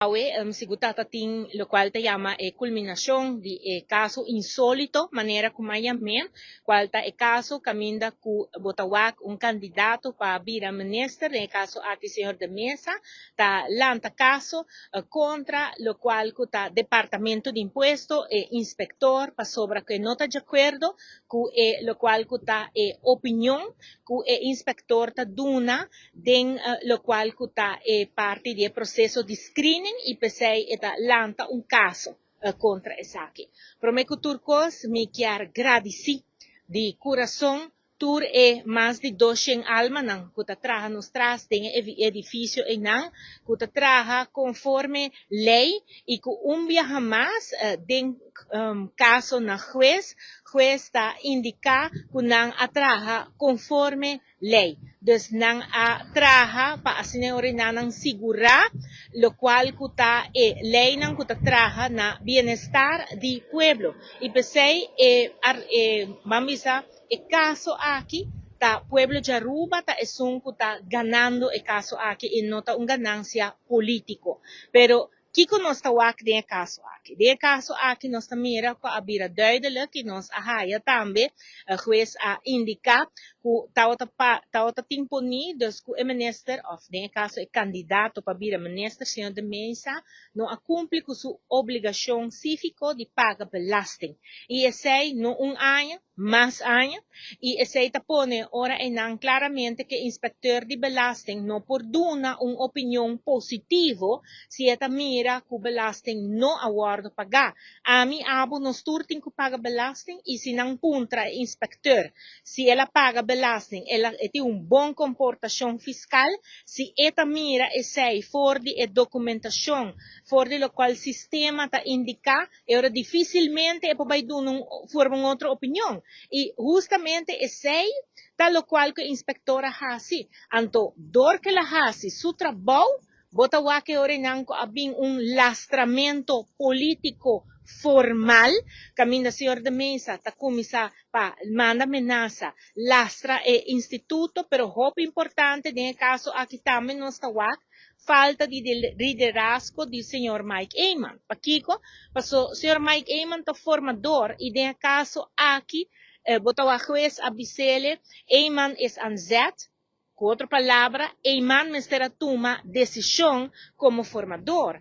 Sigutatating, lo cual te llama culminación de caso insólito, manera como men, cual ta caso caminda ku botawak un candidato para vira minister, en caso aquí señor de mesa, ta lanta caso contra lo cual ta departamento de impuesto e inspector para sobra que no está de acuerdo ku lo cual ta opinión ku inspector ta duna den lo cual ta parte del proceso de screening y pesei eta lanta un caso contra esaki. Promeco turcos me chiar gradisi de coração tur mais de 200 alma nang kuta traha nos tras den edifício e nang kuta traha conforme lei e ku umbia jamás den caso na juez está indica kunang atraha conforme lei. Dus nang atraha pa asinore nanang sigura lo cual kuta lei nang kuta traha na bienestar di pueblo. Y pesei mamisa caso aquí ta pueblo de Aruba ta es un kuta ganando el caso aquí y nota un ganancia político. Pero Kiko nos tawak de caso aqui. De caso aqui nos mira ko abira duidelijk que nos ahaya tambe juez a indica ku tawta timponi dus ku minister of de caso e candidato para bira minister senhor de mesa no a cumpre com sua obrigação cívico de pagar belasting. E esse no ano más años y ese te pone ahora en claramente que inspector de belasting no perdona una opinión positivo si esta mira que belasting no aguardo pagar. A mí abo no sturting que paga belasting y si non contra inspector si ela paga belasting ela tiene un buen comportación fiscal si esta mira ese for de documentación for de lo cual sistema ta indica ahora difícilmente vai dar forma otra opinión. Y justamente ese tal lo cual que inspectora hace, anto dor que la hace su trabajo, bota que orenanco abin un lastramento político formal, camina señor de mesa, ta comisa pa manda amenaza, lastra instituto, pero hope importante, en el caso aquí también no está falta de liderazgo del señor Mike Eyman. Paquico, pasó señor Mike Eyman to formador y en el caso aquí, botawa juez abisele, Eyman es anzet, con otra palabra, Eyman me será toma decisión como formador.